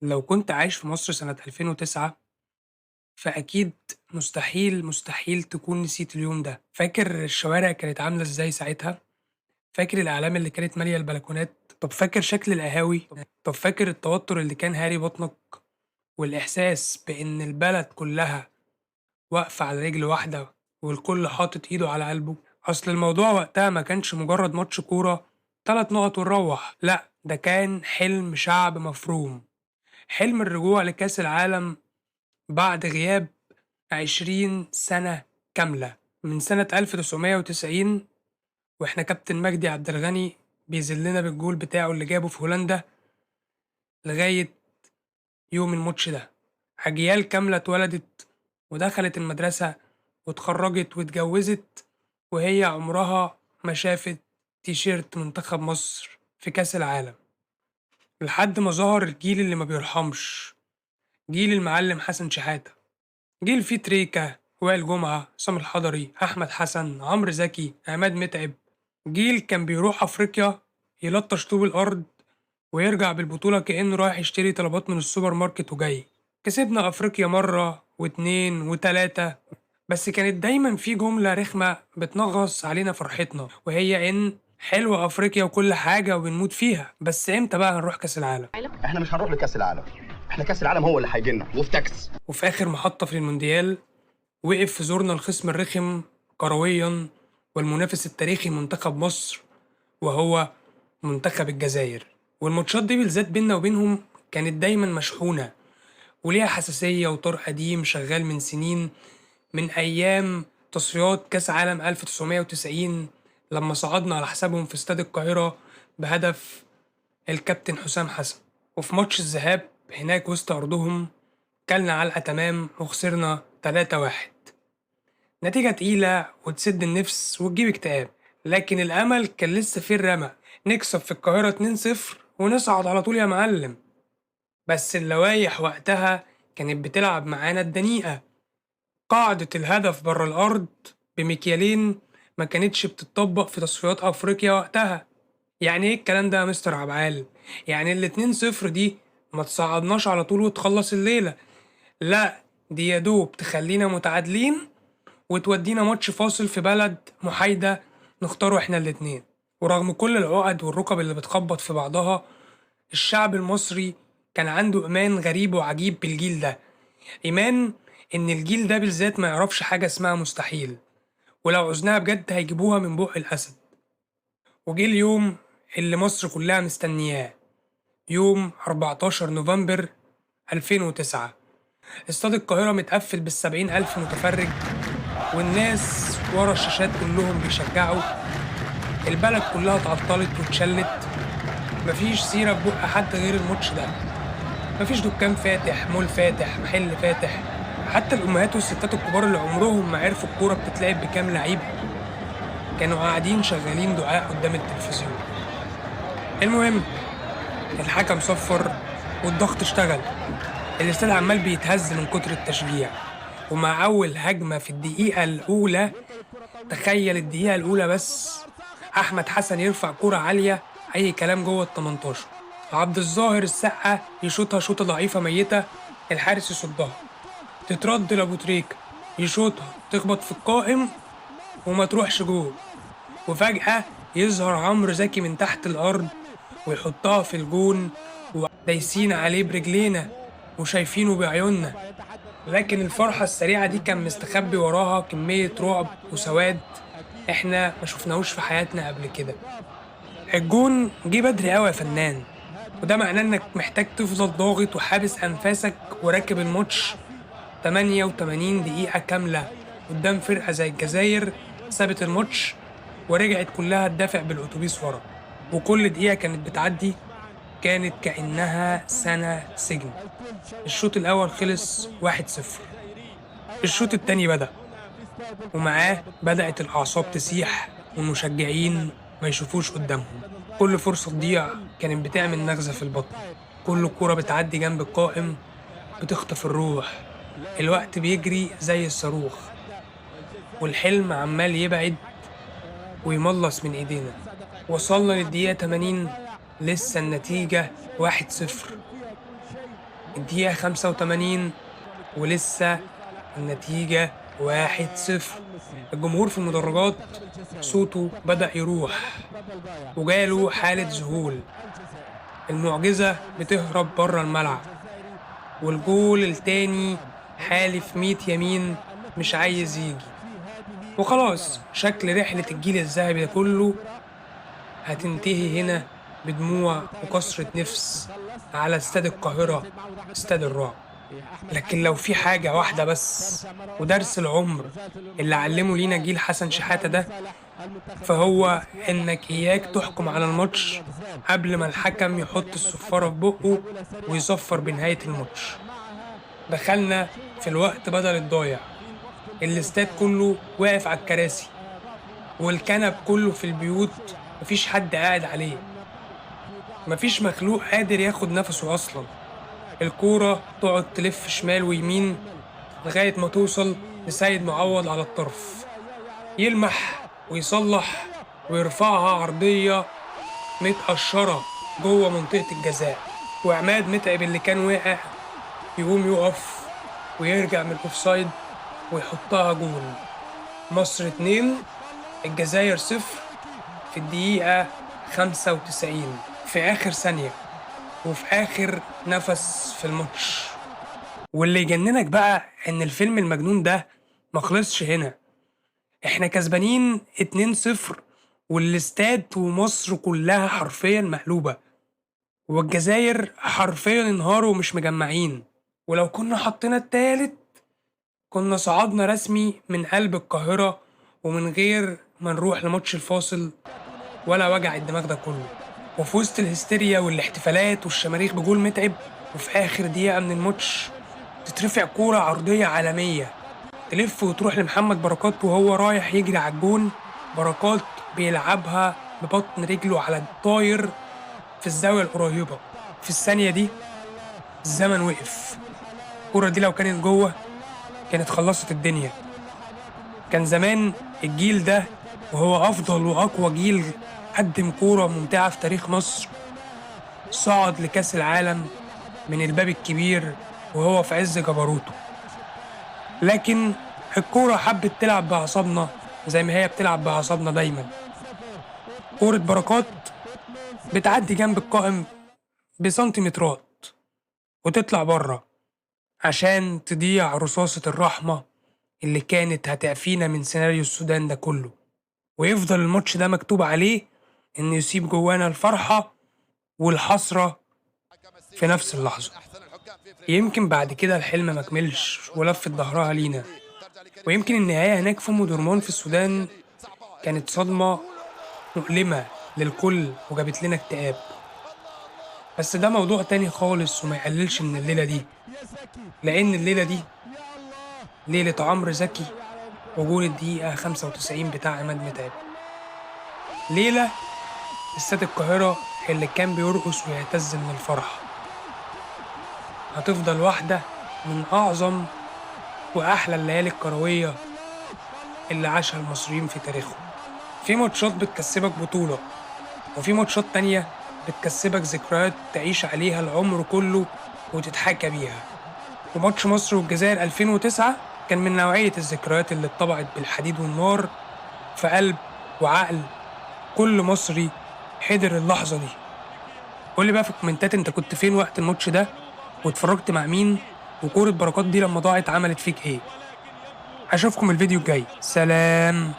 لو كنت عايش في مصر سنة 2009 فأكيد مستحيل تكون نسيت اليوم ده. فاكر الشوارع كانت عاملة إزاي ساعتها؟ فاكر الأعلام اللي كانت مالية البلكونات؟ طب فاكر شكل القهاوي؟ طب فاكر التوتر اللي كان هاري بطنك؟ والإحساس بإن البلد كلها واقفة على رجل واحدة والكل حاطط إيده على قلبه؟ أصل الموضوع وقتها ما كانش مجرد ماتش كورة 3 نقط ونروح، لأ ده كان حلم شعب مفروم، حلم الرجوع لكأس العالم بعد غياب 20 سنة كاملة، من سنة 1990 وإحنا كابتن مجدي عبد الغني بيذلنا بالجول بتاعه اللي جابه في هولندا لغاية يوم الماتش ده. أجيال كاملة اتولدت ودخلت المدرسة واتخرجت واتجوزت وهي عمرها ما شافت تيشيرت منتخب مصر في كأس العالم، لحد ما ظهر الجيل اللي ما بيرحمش، جيل المعلم حسن شحاتة، جيل فيه تريكة، وائل جمعة، سامي الحضري، أحمد حسن، عمرو زكي، عماد متعب. جيل كان بيروح أفريقيا يلطش طوب الأرض ويرجع بالبطولة كأنه رايح يشتري طلبات من السوبر ماركت وجاي. كسبنا أفريقيا مرة واتنين وتلاتة، بس كانت دايما في جملة رخمة بتنغص علينا فرحتنا، وهي إن حلوة أفريقيا وكل حاجة وبنموت فيها، بس إمتى بقى هنروح كأس العالم؟ احنا مش هنروح لكاس العالم. احنا كاس العالم هو اللي هيجي لنا وفي تاكس. وفي آخر محطة في المونديال وقف في زورنا الخصم الرخم كرويا والمنافس التاريخي منتخب مصر، وهو منتخب الجزائر. والماتشات دي بالذات بينا وبينهم كانت دايما مشحونة وليها حساسية وطار قديم شغال من سنين، من أيام تصفيات كأس عالم 1990 لما صعدنا على حسابهم في استاد القاهرة بهدف الكابتن حسام حسن. وفي ماتش الذهاب هناك وسط أرضهم كلنا علقة تمام وخسرنا 3-1. نتيجة تقيلة وتسد النفس وتجيب اكتئاب، لكن الأمل كان لسه فيه الرمق، نكسب في القاهرة 2-0 ونصعد على طول يا معلم. بس اللوايح وقتها كانت بتلعب معانا الدنيئة، قاعدة الهدف بره الأرض بمكيالين ما كانتش بتطبق في تصفيات أفريقيا وقتها. يعني إيه الكلام ده يا مستر عبعال؟ يعني ال2-0 دي ما تصعدناش على طول وتخلص الليلة، لأ دي يا دوب تخلينا متعادلين وتودينا ماتش فاصل في بلد محايدة نختاره احنا الاتنين. ورغم كل العقد والركب اللي بتخبط في بعضها، الشعب المصري كان عنده إيمان غريب وعجيب بالجيل ده، إيمان إن الجيل ده بالذات ما يعرفش حاجة اسمها مستحيل، ولو عوزناها بجد هيجيبوها من بوق الأسد. وجه اليوم اللي مصر كلها مستنياه، يوم 14 نوفمبر 2009. استاد القاهرة متقفل بال70,000 متفرج والناس ورا الشاشات كلهم بيشجعوا، البلد كلها اتعطلت واتشلت، مفيش سيرة في بق حد غير الماتش ده، مفيش دكان فاتح، مول فاتح، محل فاتح، حتى الأمهات والستات الكبار اللي عمرهم ما عرفوا الكورة بتتلعب بكام لعيب كانوا قاعدين شغالين دعاء قدام التلفزيون. المهم الحكم صفر والضغط اشتغل، الاستاد عمال بيتهز من كتر التشجيع، ومع أول هجمة في الدقيقة الأولى، تخيل الدقيقة الأولى بس، أحمد حسن يرفع كورة عالية أي كلام جوه ال18، عبد الظاهر السقا يشوطها شوطة ضعيفة ميتة، الحارس يصدها، تترد لأبو تريكة يشوطها تخبط في القائم وما تروحش جول، وفجأة يظهر عمرو زكي من تحت الأرض ويحطها في الجون ودايسين عليه برجلينا وشايفينه بعيوننا. لكن الفرحة السريعة دي كان مستخبي وراها كمية رعب وسواد احنا ما شفناهوش في حياتنا قبل كده. الجون جه بدري قوي يا فنان، وده معناه انك محتاج تفضل ضاغط وحابس انفاسك وراكب الماتش 88 دقيقة كاملة قدام فرقة زي الجزائر سابت الماتش ورجعت كلها تدافع بالأتوبيس ورا، وكل دقيقة كانت بتعدي كانت كأنها سنة سجن. الشوط الأول خلص 1-0، الشوط التاني بدأ ومعاه بدأت الأعصاب تسيح والمشجعين ما يشوفوش قدامهم، كل فرصة تضيع كانت بتعمل نغزة في البطن، كل كورة بتعدي جنب القائم بتخطف الروح، الوقت بيجري زي الصاروخ والحلم عمال يبعد ويملص من ايدينا. وصلنا للدقيقة 80 لسه النتيجة 1-0، الدقيقة 85 ولسه النتيجة 1-0. الجمهور في المدرجات صوته بدأ يروح وجاله حالة ذهول. المعجزة بتهرب بره الملعب، والجول التاني حالف 100 يمين مش عايز يجي. وخلاص شكل رحلة الجيل الذهبي ده كله هتنتهي هنا بدموع وكسرة نفس على استاد القاهرة، استاد الرعب. لكن لو في حاجة واحدة بس ودرس العمر اللي علمه لينا جيل حسن شحاتة ده، فهو إنك إياك تحكم على الماتش قبل ما الحكم يحط الصفارة في بقه ويصفر بنهاية الماتش. دخلنا في الوقت بدل الضايع، الاستاد كله واقف على الكراسي والكنب كله في البيوت، مفيش حد قاعد عليه، مفيش مخلوق قادر ياخد نفسه أصلا. الكورة تقعد تلف شمال ويمين لغاية ما توصل لسيد معوض على الطرف، يلمح ويصلح ويرفعها عرضية متقشرة جوه منطقة الجزاء، وعماد متعب اللي كان واقع يقوم يقف ويرجع من الأوفسايد ويحطها جول. مصر 2 الجزائر 0 في الدقيقة 95 في آخر ثانية وفي آخر نفس في الماتش. واللي يجننك بقى إن الفيلم المجنون ده مخلصش هنا. إحنا كسبانين 2-0 والاستاد ومصر كلها حرفيا مقلوبة، والجزائر حرفيا انهاروا ومش مجمعين. ولو كنا حطينا التالت كنا صعدنا رسمي من قلب القاهرة ومن غير ما نروح لماتش الفاصل ولا وجع الدماغ ده كله. وفي وسط الهستيريا والاحتفالات والشماريخ بجول متعب، وفي آخر دقيقة من الماتش تترفع كورة عرضية عالمية تلف وتروح لمحمد بركات وهو رايح يجري على الجون. بركات بيلعبها ببطن رجله على الطاير في الزاوية القريبة. في الثانية دي الزمن وقف. الكورة دي لو كانت جوه كانت خلصت الدنيا. كان زمان الجيل ده وهو أفضل وأقوى جيل قدم كورة ممتعة في تاريخ مصر، صعد لكأس العالم من الباب الكبير وهو في عز جبروته. لكن الكورة حبت تلعب بأعصابنا زي ما هي بتلعب بأعصابنا دايما. كورة بركات بتعدي جنب القائم بسنتيمترات وتطلع بره عشان تضيع رصاصة الرحمة اللي كانت هتعفينا من سيناريو السودان ده كله، ويفضل الماتش ده مكتوب عليه إن يسيب جوانا الفرحة والحسرة في نفس اللحظة. يمكن بعد كده الحلم مكملش ولفت ظهرها لينا، ويمكن النهاية هناك في أم درمان في السودان كانت صدمة مؤلمة للكل وجابت لنا اكتئاب. بس ده موضوع تاني خالص وما يقللش من الليلة دي، لأن الليلة دي ليلة عمرو زكي وجول الدقيقة 95 بتاع عماد متعب. ليلة استاد القاهرة اللي كان بيرقص ويهتز من الفرحة هتفضل واحدة من أعظم وأحلى الليالي الكروية اللي عاشها المصريين في تاريخهم. في ماتشات بتكسبك بطولة، وفي ماتشات تانية بتكسبك ذكريات تعيش عليها العمر كله وتتحكى بيها. وماتش مصر والجزائر 2009 كان من نوعية الذكريات اللي اتطبعت بالحديد والنار في قلب وعقل كل مصري حضر اللحظة دي. قولي بقى في الكومنتات انت كنت فين وقت الماتش ده واتفرجت مع مين، وكورة بركات دي لما ضاعت عملت فيك ايه. اشوفكم الفيديو الجاي، سلام.